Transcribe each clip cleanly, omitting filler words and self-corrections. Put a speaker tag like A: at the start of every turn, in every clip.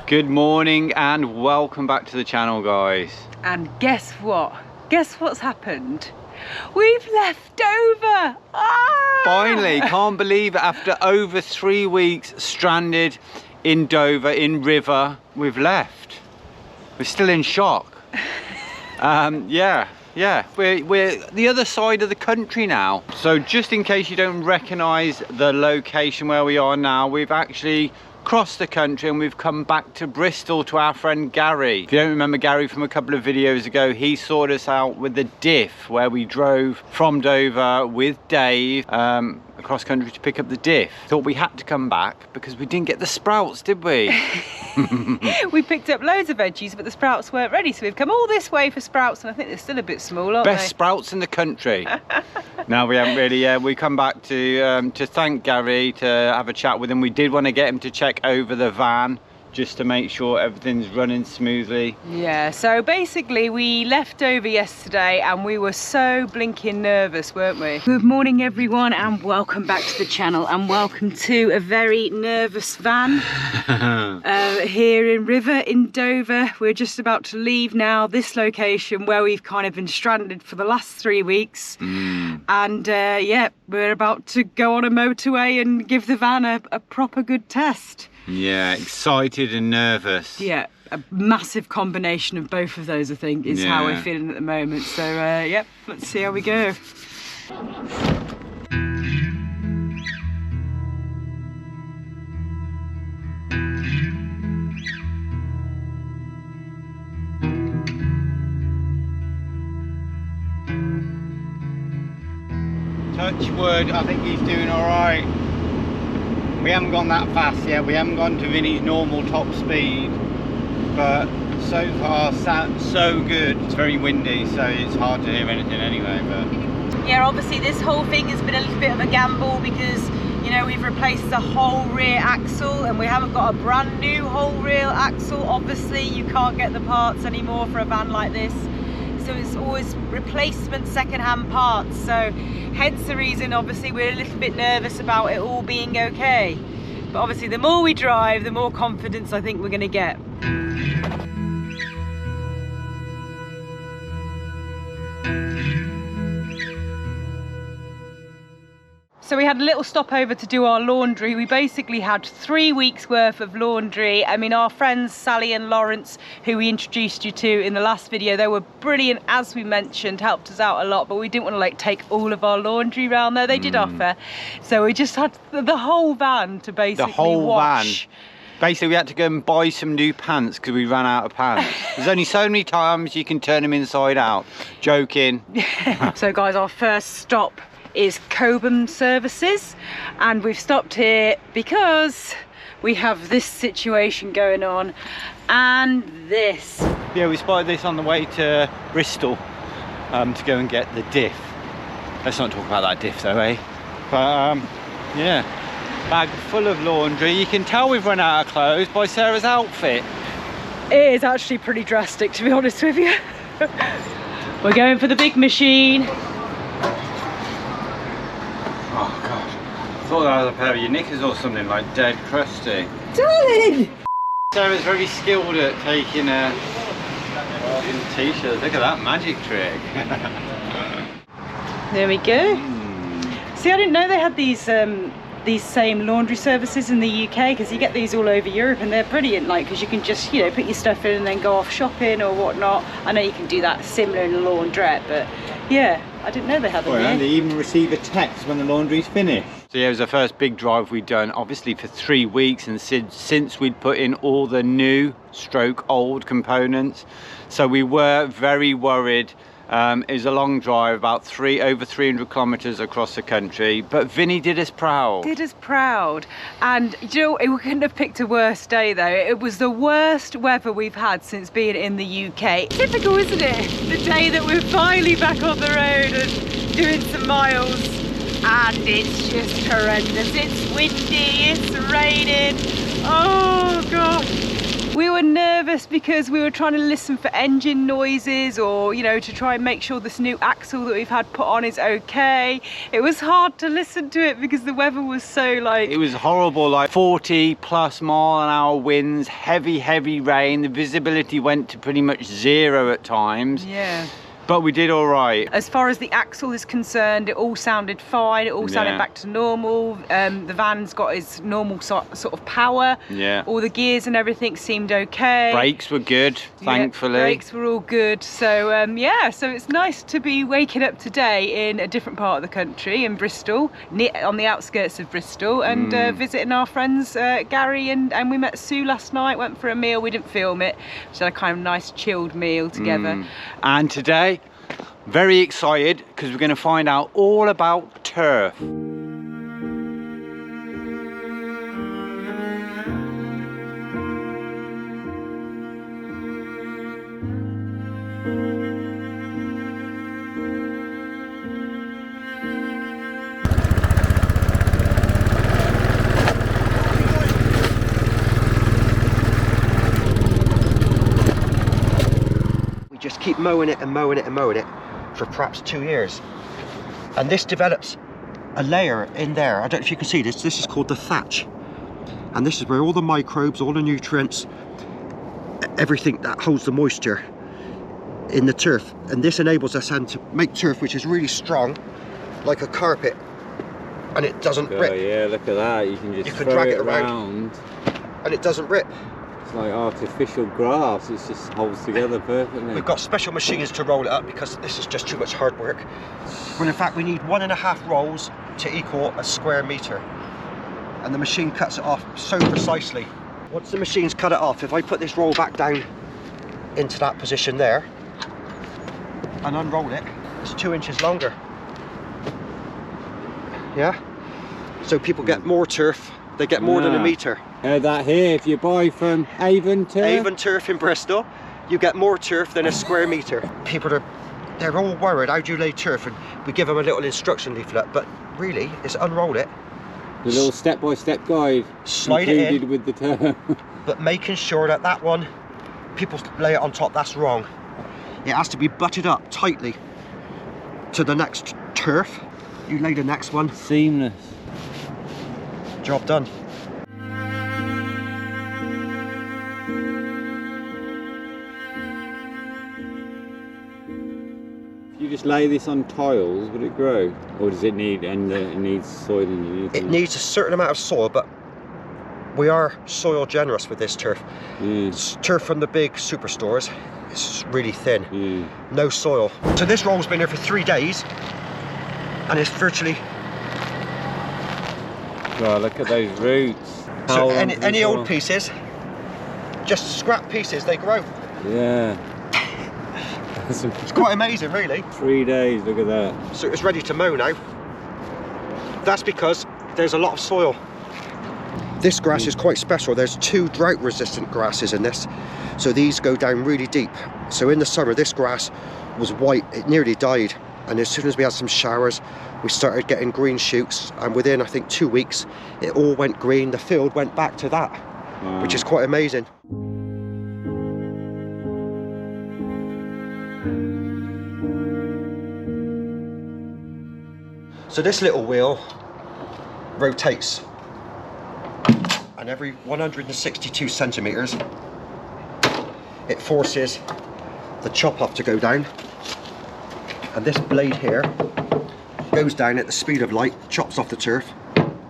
A: Good morning and welcome back to the channel, guys.
B: And guess what? Guess what's happened? We've left Dover! Ah!
A: Finally, can't believe it. After over 3 weeks stranded in Dover, in river, we've left. We're still in shock. Yeah, we're the other side of the country now. So just in case you don't recognize the location where we are now, we've actually crossed the country and we've come back to Bristol to our friend Gary. If you don't remember Gary from a couple of videos ago, he sorted us out with the diff, where we drove from Dover with Dave across country to pick up the diff. Thought we had to come back because we didn't get the sprouts, did we?
B: We picked up loads of veggies, but the sprouts weren't ready, so we've come all this way for sprouts, and I think they're still a bit small, aren't they?
A: Best sprouts in the country. No, we haven't really. Yeah, we come back to thank Gary, to have a chat with him. We did want to get him to check over the van just to make sure everything's running smoothly. Yeah,
B: so basically we left over yesterday and we were so blinking nervous, weren't we? Good morning everyone and welcome back to the channel, and welcome to a very nervous van here in River in Dover. We're just about to leave now this location where we've kind of been stranded for the last 3 weeks. And yeah, we're about to go on a motorway and give the van a proper good test.
A: Yeah, excited and nervous.
B: Yeah, a massive combination of both of those, I think, is how we're feeling at the moment. So, yep, let's see how we go.
A: Touch wood, I think he's doing all right. We haven't gone that fast yet. We haven't gone to Vinny's normal top speed, but so far so good. It's very windy, so it's hard to hear anything anyway. But
B: yeah, obviously this whole thing has been a little bit of a gamble because, you know, we've replaced the whole rear axle and we haven't got a brand new whole rear axle. Obviously you can't get the parts anymore for a van like this, so it's always replacement second-hand parts. So hence the reason, obviously, we're a little bit nervous about it all being okay. But obviously the more we drive, the more confidence I think we're going to get. So we had a little stopover to do our laundry. We basically had 3 weeks worth of laundry. I mean, our friends Sally and Lawrence, who we introduced you to in the last video, they were brilliant, as we mentioned, helped us out a lot, but we didn't want to like take all of our laundry round there. They did offer. So we just had the whole van to basically wash.
A: Basically, we had to go and buy some new pants because we ran out of pants. There's only so many times you can turn them inside out. Joking.
B: So guys, our first stop is Cobham Services, and we've stopped here because we have this situation going on and this.
A: Yeah, we spotted this on the way to Bristol to go and get the diff. Let's not talk about that diff though, eh? But yeah, bag full of laundry. You can tell we've run out of clothes by Sarah's outfit.
B: It is actually pretty drastic, to be honest with you. We're going for the big machine.
A: Oh god, I thought that was a pair of your knickers or something, like dead crusty.
B: Darling!
A: Sarah's very skilled at taking t-shirts. Look at that magic trick.
B: There we go. See, I didn't know they had these same laundry services in the UK, because you get these all over Europe and they're brilliant, like, because you can just, you know, put your stuff in and then go off shopping or whatnot. I know you can do that similar in a laundrette, but yeah, I didn't know they had them here.
A: And they even receive a text when the laundry's finished. So yeah, it was the first big drive we'd done, obviously for 3 weeks, and since we'd put in all the new stroke old components. So we were very worried. It was a long drive, about over 300 kilometers across the country, but Vinny did us proud.
B: Did us proud. And you know, we couldn't have picked a worse day though. It was the worst weather we've had since being in the UK. Typical, isn't it? The day that we're finally back on the road and doing some miles, and it's just horrendous. It's windy, it's raining. Oh God. We were nervous because we were trying to listen for engine noises, or you know, to try and make sure this new axle that we've had put on is okay. It was hard to listen to it because the weather was so like...
A: It was horrible, like 40+-mile-an-hour winds, heavy rain. The visibility went to pretty much 0 at times.
B: Yeah.
A: But we did all right.
B: As far as the axle is concerned, it all sounded fine. It all sounded back to normal. The van's got its normal sort of power.
A: Yeah.
B: All the gears and everything seemed okay.
A: Brakes were good, thankfully.
B: Yeah, brakes were all good. So yeah, so it's nice to be waking up today in a different part of the country, in Bristol, on the outskirts of Bristol, and visiting our friends Gary and we met Sue last night. Went for a meal. We didn't film it. Just had a kind of nice chilled meal together.
A: And today, very excited because we're going to find out all about turf.
C: We just keep mowing it and mowing it and mowing it for perhaps 2 years, and this develops a layer in there. I don't know if you can see this. This is called the thatch, and this is where all the microbes, all the nutrients, everything that holds the moisture in the turf, and this enables us then to make turf which is really strong, like a carpet, and it doesn't rip.
A: Oh yeah, look at that. You can just
C: drag it around and it doesesn't rip.
A: It's like artificial grass. It just holds together perfectly.
C: We've got special machines to roll it up because this is just too much hard work. When in fact we need 1.5 rolls to equal a square metre, and the machine cuts it off so precisely. Once the machine's cut it off, if I put this roll back down into that position there and unroll it, it's 2 inches longer. Yeah, so people get more turf. They get more than a metre.
A: Heard that here. If you buy from Avon Turf
C: in Bristol, you get more turf than a square metre. People they're all worried, how do you lay turf? And we give them a little instruction leaflet, but really it's unroll it.
A: The little step-by-step guide
C: slide it in
A: with the turf.
C: But making sure that that one, people lay it on top, that's wrong. It has to be butted up tightly to the next turf. You lay the next one.
A: Seamless.
C: Job done.
A: If you just lay this on tiles, would it grow? Or does it need, and it needs soil underneath?
C: It needs a certain amount of soil, but we are soil generous with this turf. It's turf from the big superstores. It's really thin, no soil. So this roll's been here for 3 days, and it's virtually...
A: Oh, look at those roots.
C: So any old pieces, just scrap pieces, they grow.
A: Yeah.
C: It's quite amazing, really.
A: 3 days, look at that.
C: So it's ready to mow now. That's because there's a lot of soil. This grass is quite special. There's 2 drought resistant grasses in this. So these go down really deep. So in the summer, this grass was white, it nearly died. And as soon as we had some showers, we started getting green shoots, and within I think 2 weeks it all went green. The field went back to that. Wow. Which is quite amazing. So this little wheel rotates, and every 162 centimeters it forces the chop off to go down, and this blade here goes down at the speed of light, chops off the turf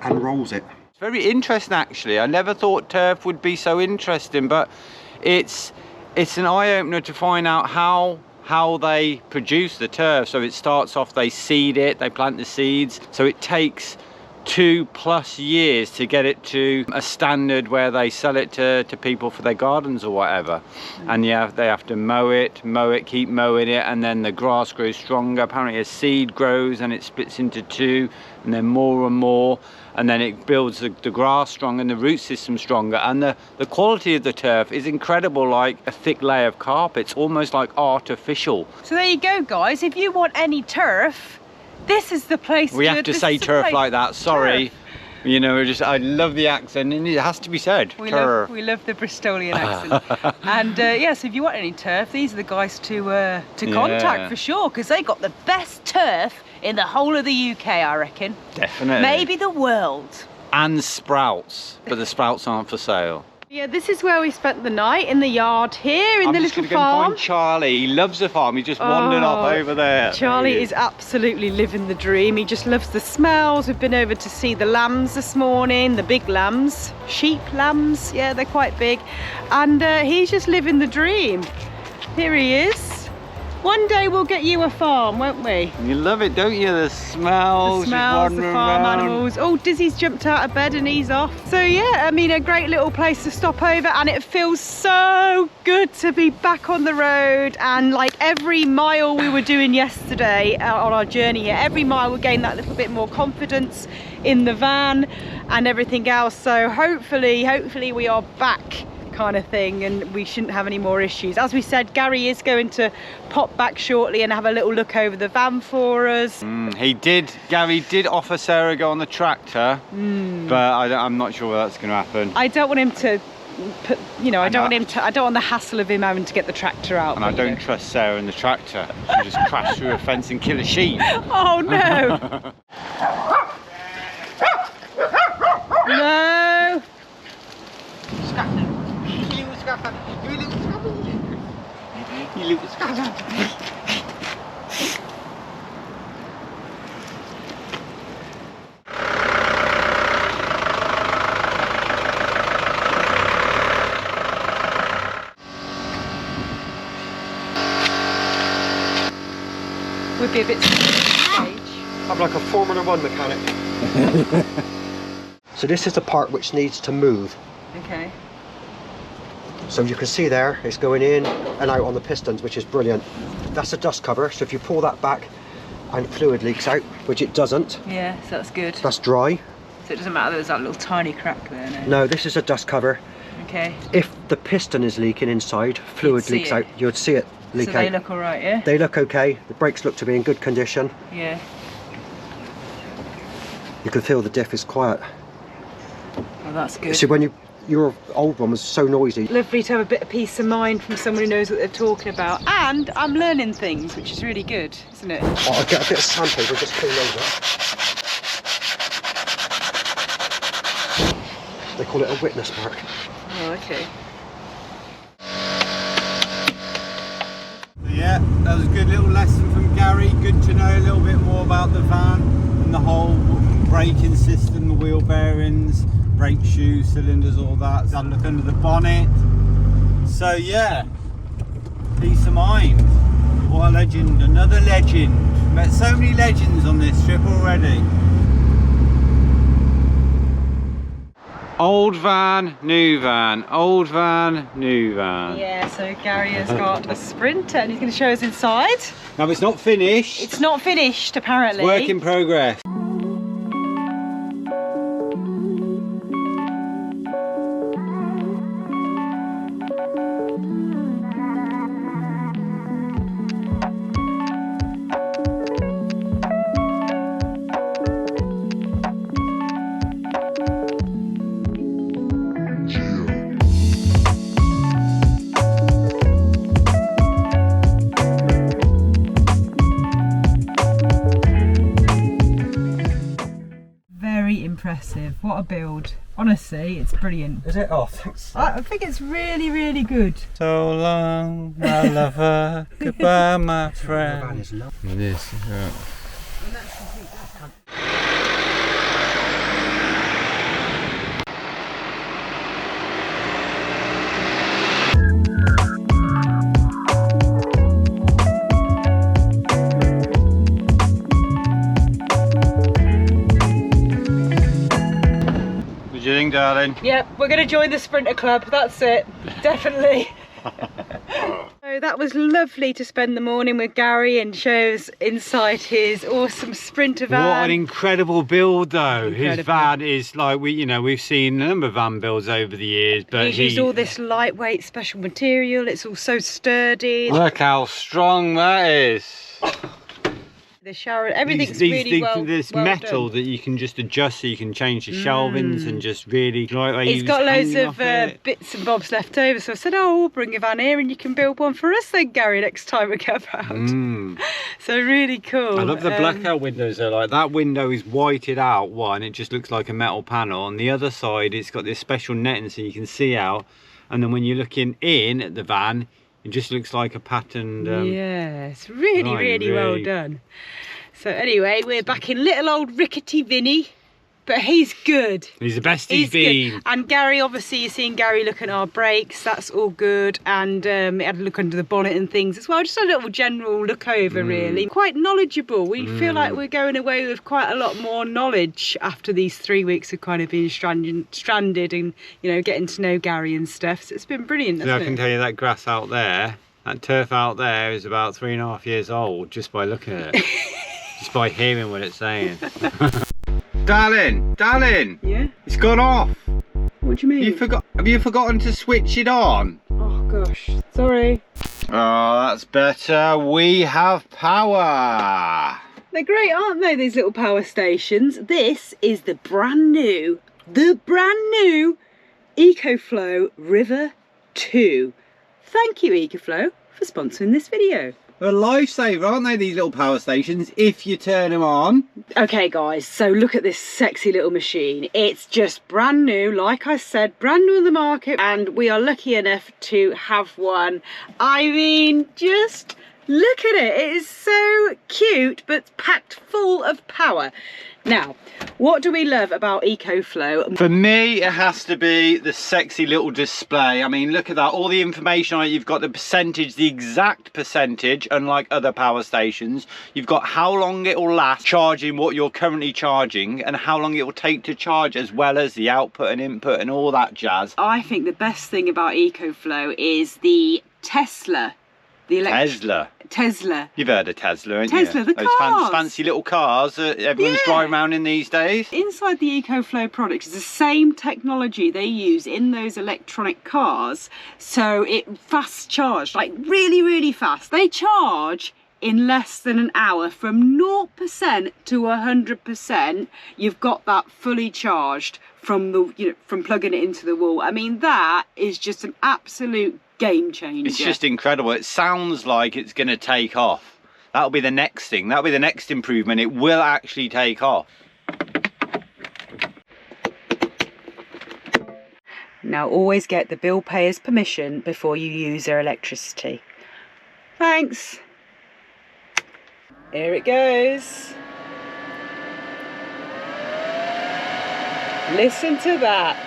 C: and rolls it.
A: It's very interesting, actually. I never thought turf would be so interesting, but it's an eye-opener to find out how they produce the turf. So it starts off, they seed it, they plant the seeds, so it takes 2+ years to get it to a standard where they sell it to people for their gardens or whatever. And yeah, they have to mow it, keep mowing it, and then the grass grows stronger. Apparently a seed grows and it splits into 2, and then more and more, and then it builds the grass strong and the root system stronger, and the quality of the turf is incredible, like a thick layer of carpet. It's almost like artificial.
B: So there you go, guys. If you want any turf, this is the place.
A: We have to say turf like that, sorry. You know, I love the accent, and it has to be said.
B: We love the Bristolian accent. And yes, if you want any turf, these are the guys to contact for sure, because they got the best turf in the whole of the UK, I reckon.
A: Definitely.
B: Maybe the world.
A: And sprouts, but the sprouts aren't for sale.
B: Yeah, this is where we spent the night, in the yard here, in the little farm. I'm just going to go and find
A: Charlie. He loves the farm. He just wandered off over there.
B: Charlie is absolutely living the dream. He just loves the smells. We've been over to see the lambs this morning, the big lambs, sheep lambs. Yeah, they're quite big. And he's just living the dream. Here he is. One day we'll get you a farm, won't we?
A: You love it, don't you? The smells,
B: the farm animals. Oh, Dizzy's jumped out of bed and he's off. So yeah, I mean, a great little place to stop over, and it feels so good to be back on the road. And like every mile we were doing yesterday on our journey here, every mile we gained that little bit more confidence in the van and everything else. So hopefully we are back, kind of thing, and we shouldn't have any more issues. As we said, Gary is going to pop back shortly and have a little look over the van for us. Gary did offer Sarah to go on the tractor, but I'm not sure that's going to happen. I don't want him to put, you know, I don't want the hassle of him having to get the tractor out.
A: And I don't trust Sarah in the tractor. She'll just crash through a fence and kill a sheep.
B: Oh no. No. Would be a bit stage.
C: I'm like a Formula 1 mechanic. So this is the part which needs to move.
B: Okay.
C: So you can see there, it's going in and out on the pistons, which is brilliant. That's a dust cover, so if you pull that back and fluid leaks out, which it doesn't.
B: Yeah, so that's good.
C: That's dry.
B: So it doesn't matter there's that little tiny crack there, no?
C: No, this is a dust cover.
B: Okay.
C: If the piston is leaking inside, fluid leaks out, you'd see it leak out.
B: So they look alright, yeah?
C: They look okay. The brakes look to be in good condition.
B: Yeah.
C: You can feel the diff is quiet.
B: Oh, that's good.
C: See, when your old one was so noisy.
B: Lovely to have a bit of peace of mind from someone who knows what they're talking about. And I'm learning things, which is really good, isn't it?
C: Oh, I'll get a bit of sandpaper and just clean over it. They call it a witness mark.
B: Oh, okay.
A: Yeah, that was a good little lesson from Gary. Good to know a little bit more about the van and the whole braking system, the wheel bearings, brake shoes, cylinders, all that. Had a look under the bonnet. So yeah, peace of mind. What a legend, another legend. Met so many legends on this trip already. Old van, new van, old van, new van.
B: Yeah, so Gary has got a Sprinter and he's going to show us inside.
A: Now it's not finished.
B: It's not finished, apparently.
A: It's work in progress.
B: Impressive. What a build. Honestly, it's brilliant.
C: Is it? Oh, thanks.
B: I think it's really, really good.
A: So long, my lover. Goodbye, my friend. This, What do you think, darling?
B: Yep, we're going to join the Sprinter Club. That's it. Definitely. So that was lovely to spend the morning with Gary and show us inside his awesome Sprinter van.
A: What an incredible build though. Incredible. His van is like, we've seen a number of van builds over the years, but
B: he's used all this lightweight special material. It's all so sturdy.
A: Look how strong that is.
B: The shower, everything's really well
A: There's
B: well
A: metal
B: done.
A: that you can just adjust, so you can change the shelvings and just really like.
B: It's got loads of bits and bobs left over, so I said, oh, we'll bring a van here and you can build one for us then, Gary, next time we get round. So really cool.
A: I love the blackout windows though. Like that window is whited out one, it just looks like a metal panel. On the other side it's got this special netting so you can see out, and then when you're looking in at the van it just looks like a patterned
B: yeah, it's really well done. So anyway, we're back in little old rickety Vinny, but he's good.
A: He's the best he's been.
B: Good. And Gary, obviously you're seeing Gary look at our brakes, that's all good. And he had a look under the bonnet and things as well. Just a little general look over really. Quite knowledgeable. We feel like we're going away with quite a lot more knowledge after these 3 weeks of kind of being stranded and, you know, getting to know Gary and stuff. So it's been brilliant, hasn't it?
A: I can tell you that grass out there, that turf out there is about 3.5 years old just by looking at it. Just by hearing what it's saying. Darling,
B: yeah,
A: it's gone off.
B: What do you mean?
A: Have you forgotten to switch it on?
B: Oh gosh, sorry.
A: Oh, that's better. We have power.
B: They're great, aren't they, these little power stations? This is the brand new EcoFlow River 2. Thank you, EcoFlow, for sponsoring this video.
A: They're a lifesaver, aren't they, these little power stations, if you turn them on?
B: Okay guys, so look at this sexy little machine. It's just brand new, like I said, brand new on the market, and we are lucky enough to have one. I mean, just look at it. It is so cute, but packed full of power. Now, what do we love about EcoFlow?
A: For me, it has to be the sexy little display. I mean, look at that, all the information on it. You've got the percentage, the exact percentage, unlike other power stations. You've got how long it will last charging what you're currently charging and how long it will take to charge, as well as the output and input and all that jazz.
B: I think the best thing about EcoFlow is the Tesla. Tesla.
A: You've heard of Tesla, haven't you?
B: Tesla, the
A: Those
B: cars.
A: fancy little cars that everyone's driving around in these days.
B: Inside the EcoFlow product is the same technology they use in those electronic cars, so it fast charged, like really fast. They charge in less than an hour from 0% to 100%. You've got that fully charged from from plugging it into the wall. I mean, that is just an absolute game changer.
A: It's just incredible. It sounds like it's going to take off. That'll be the next thing. That'll be the next improvement. It will actually take off.
B: Now, always get the bill payer's permission before you use their electricity. Thanks. Here it goes. Listen to that.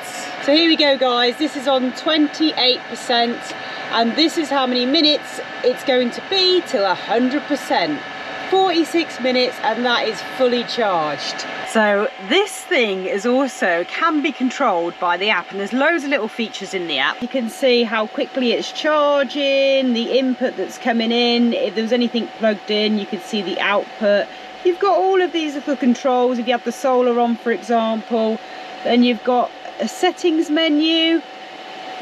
B: So here we go, guys. This is on 28%, and this is how many minutes it's going to be till 100%. 46 minutes, and that is fully charged. So this thing is also can be controlled by the app, and there's loads of little features in the app. You can see how quickly it's charging, the input that's coming in, if there's anything plugged in, you can see the output. You've got all of these little controls. If you have the solar on, for example, then you've got a settings menu,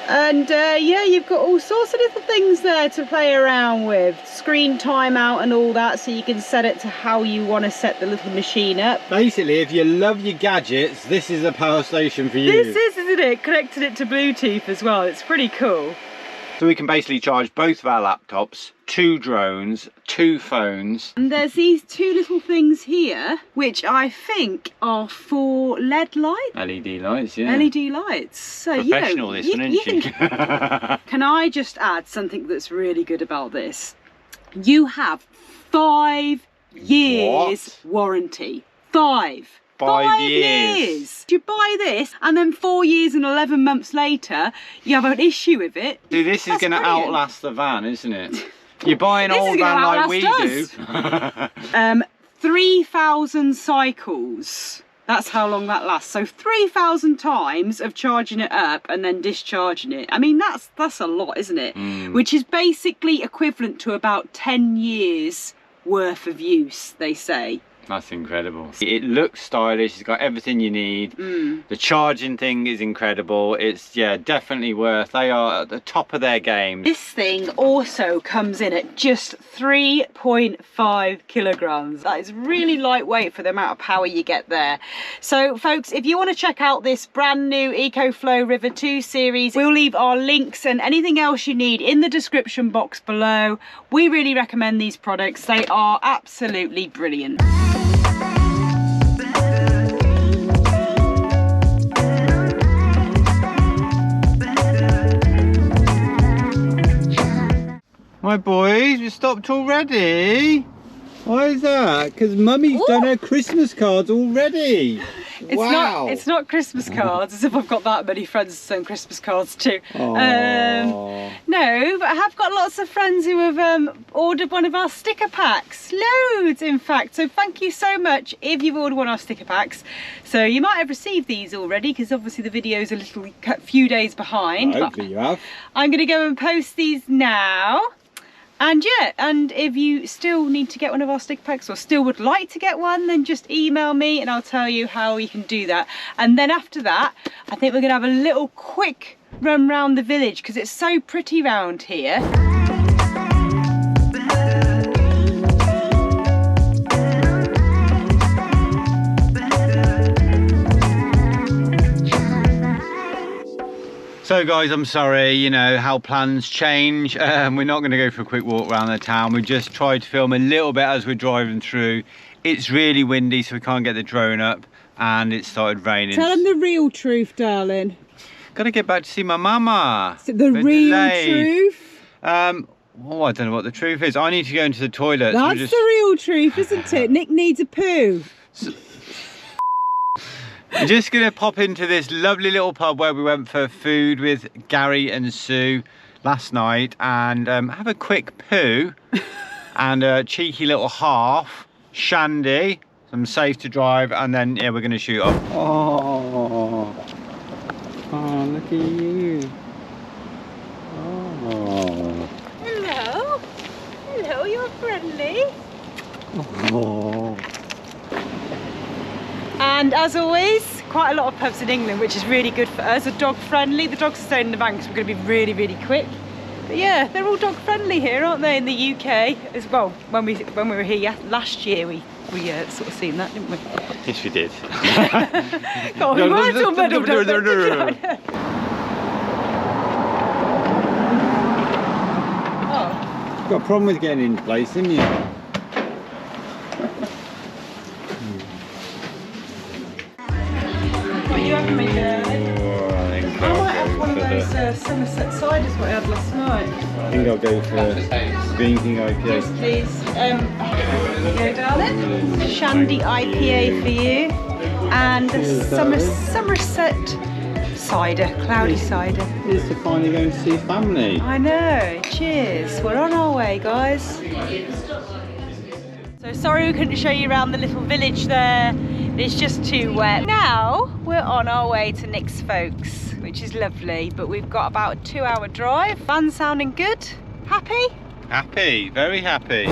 B: and yeah, you've got all sorts of little things there to play around with, screen timeout and all that, so you can set it to how you want to set the little machine up.
A: Basically, if you love your gadgets, this is a power station for you.
B: This is, isn't it? Connected it to Bluetooth as well. It's pretty cool.
A: So we can basically charge both of our laptops, 2 drones, 2 phones.
B: And there's these 2 little things here, which I think are for LED lights.
A: LED lights, yeah.
B: LED lights. So,
A: professional, this one, isn't she?
B: Can I just add something that's really good about this? You have 5 years warranty. 5 years. You buy this and then 4 years and 11 months later you have an issue with it.
A: See, this is going to outlast the van, isn't it? You buy an old van like we do.
B: 3,000 cycles. That's how long that lasts. So 3,000 times of charging it up and then discharging it. I mean, that's a lot, isn't it? Which is basically equivalent to about 10 years worth of use, they say.
A: That's incredible. It looks stylish, it's got everything you need. The charging thing is incredible. It's, yeah, definitely worth. They are at the top of their game.
B: This thing also comes in at just 3.5 kilograms. That is really lightweight for the amount of power you get there. So folks, if you want to check out this brand new EcoFlow River 2 series, we'll leave our links and anything else you need in the description box below. We really recommend these products. They are absolutely brilliant.
A: My boys, we stopped already? Why is that? Because Mummy's done her Christmas cards already.
B: It's not Christmas cards, as if I've got that many friends to send Christmas cards to. No, but I have got lots of friends who have ordered one of our sticker packs. Loads, in fact. So thank you so much if you've ordered one of our sticker packs. So you might have received these already, because obviously the video's a few days behind.
A: Hopefully you have.
B: I'm going to go and post these now. And yeah, and if you still need to get one of our sticker packs or still would like to get one, then just email me and I'll tell you how you can do that. And then after that, I think we're going to have a little quick run round the village because it's so pretty round here.
A: So guys, I'm sorry, you know how plans change. We're not going to go for a quick walk around the town. We just tried to film a little bit as we're driving through. It's really windy, so we can't get the drone up, and it started raining.
B: Tell them the real truth, darling.
A: Gotta get back to see my mama.
B: Is it the real truth?
A: Oh, I don't know what the truth is. I need to go into the toilet.
B: That's the real truth, isn't it? Nick needs a poo.
A: We're just gonna pop into this lovely little pub where we went for food with Gary and Sue last night and have a quick poo and a cheeky little half shandy, some safe to drive, and then yeah, we're gonna shoot off. Oh, look at you. Oh.
B: Hello, you're friendly.
A: Oh.
B: And as always, quite a lot of pubs in England, which is really good for us, are dog friendly. The dogs are staying in the van because we're going to be really, really quick. But yeah, they're all dog friendly here, aren't they, in the UK as well? When we were here last year, we sort of seen that, didn't we?
A: Yes, we did.
B: God, we weren't all muddled up.
A: You've got a problem with getting in place, haven't you?
B: You haven't made it. I might have one of those Somerset ciders what I had last night.
A: I think I'll go for Green King IPA.
B: Yes, please. Here you go, darling. Shandy IPA for you. And a Somerset cider, cloudy cider.
A: It's to finally go and see family.
B: I know. Cheers. We're on our way, guys. So sorry we couldn't show you around the little village there. It's just too wet. Now we're on our way to Nick's folks, which is lovely, but we've got about a 2-hour drive. Van sounding good? Happy?
A: Happy, very happy.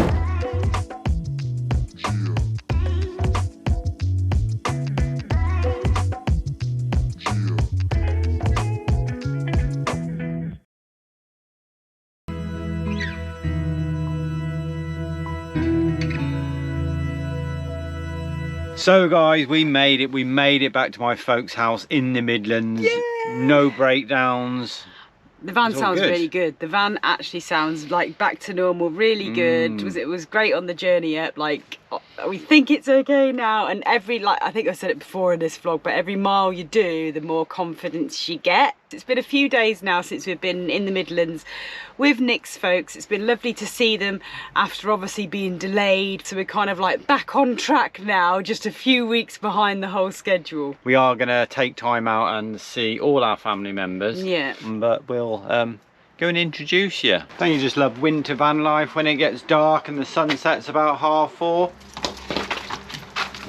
A: So guys, we made it back to my folks' house in the Midlands. Yay! No breakdowns.
B: The van sounds really good. The van actually sounds like back to normal, really good. It was great on the journey up. Like, we think it's okay now, and I think I said it before in this vlog, but every mile you do, the more confidence you get. It's been a few days now since we've been in the Midlands with Nick's folks. It's been lovely to see them after obviously being delayed, so we're kind of like back on track now, just a few weeks behind the whole schedule.
A: We are gonna take time out and see all our family members. Yeah. But we'll go and introduce you. Don't you just love winter van life when it gets dark and the sun sets about 4:30?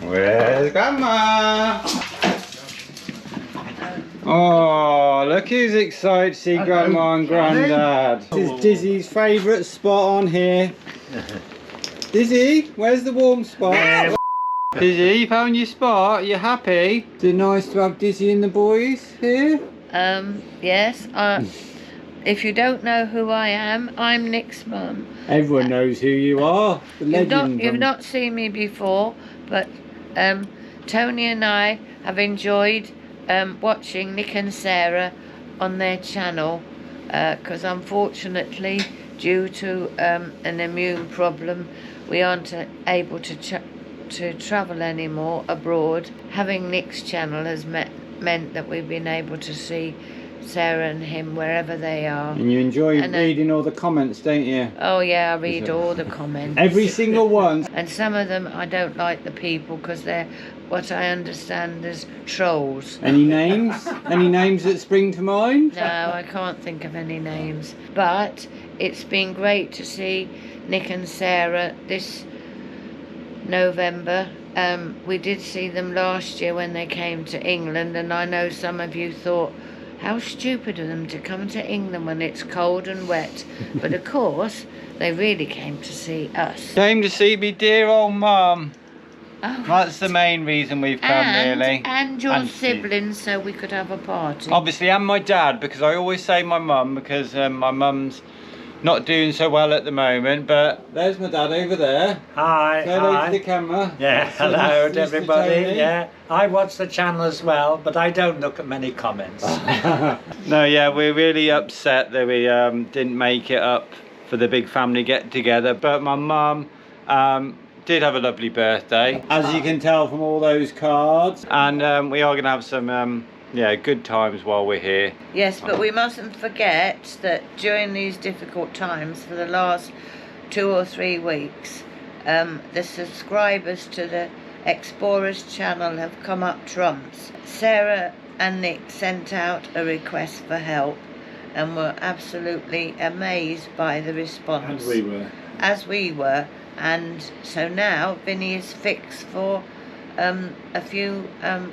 A: Where's Grandma? Oh, look who's excited to see Grandma and Grandad. This is Dizzy's favourite spot on here. Dizzee, where's the warm spot? Dizzee, you found your spot? You happy? Is it nice to have Dizzee and the boys here?
D: Yes. If you don't know who I am, I'm Nick's mum.
A: Everyone knows who you are. The legend.
D: You've not seen me before, but Tony and I have enjoyed watching Nick and Sarah on their channel because unfortunately, due to an immune problem, we aren't able to travel anymore abroad. Having Nick's channel has meant that we've been able to see Sarah and him wherever they are.
A: And you enjoy reading all the comments, don't you?
D: Oh yeah, I read all the comments.
A: Every single one.
D: And some of them I don't like the people because they're what I understand as trolls.
A: Any names? Any names that spring to mind?
D: No, I can't think of any names. But it's been great to see Nick and Sarah this November. We did see them last year when they came to England, and I know some of you thought, how stupid of them to come to England when it's cold and wet. But of course, they really came to see us.
A: Came to see me dear old mum.
D: Oh,
A: That's the main reason we've come, really.
D: And your siblings, so we could have a party.
A: Obviously, and my dad, because I always say my mum, because my mum's not doing so well at the moment. But there's my dad over there.
E: Hi,
A: Say hello
E: hi.
A: to the camera.
E: Yeah,
A: So
E: hello
A: Mr.
E: to everybody.
A: Tony.
E: Yeah, I watch the channel as well, but I don't look at many comments.
A: No, yeah, we're really upset that we didn't make it up for the big family get together. But my mum did have a lovely birthday, as you can tell from all those cards. And we are going to have some yeah, good times while we're here.
D: Yes, but we mustn't forget that during these difficult times, for the last 2 or 3 weeks, the subscribers to the exPAWers channel have come up trumps. Sarah and Nick sent out a request for help and were absolutely amazed by the response. As we were. And so now Vinny is fixed for a few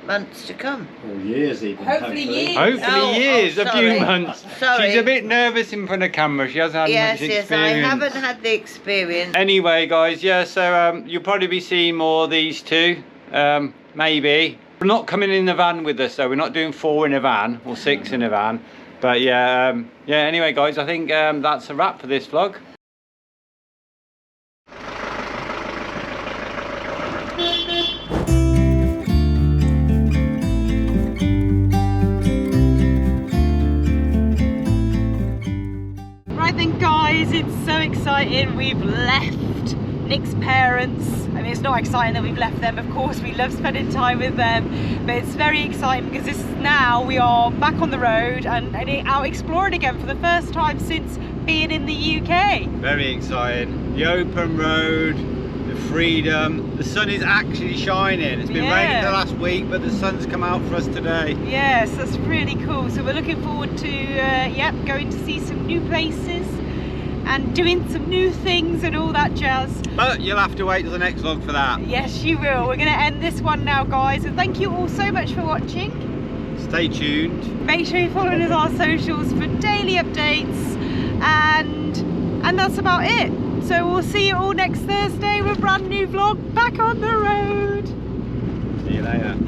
D: months to come.
E: Or years even.
B: Hopefully years.
A: Hopefully years, a
D: sorry.
A: few months.
D: Sorry.
A: She's a bit nervous in front of camera. She hasn't had
D: Yes,
A: much
D: yes,
A: experience.
D: I haven't had the experience.
A: Anyway, guys, yeah, so you'll probably be seeing more of these two, maybe. We're not coming in the van with us, though. We're not doing 4 in a van, or 6 in a van. But yeah, yeah. Anyway, guys, I think that's a wrap for this vlog.
B: Right then guys, it's so exciting. We've left Nick's parents. I mean, it's not exciting that we've left them, of course, we love spending time with them, but it's very exciting because this is now we are back on the road and out exploring again for the first time since being in the UK.
A: Very exciting. The open road, the freedom. The sun is actually shining. It's been raining for the last week, but the sun's come out for us today.
B: Yes, that's really cool. So we're looking forward to yep, going to see some new places and doing some new things and all that jazz.
A: But you'll have to wait till the next vlog for that.
B: Yes, you will. We're going to end this one now, guys. And thank you all so much for watching.
A: Stay tuned.
B: Make sure you follow us on our socials for daily updates. And that's about it. So we'll see you all next Thursday with a brand new vlog back on the road.
A: See you later.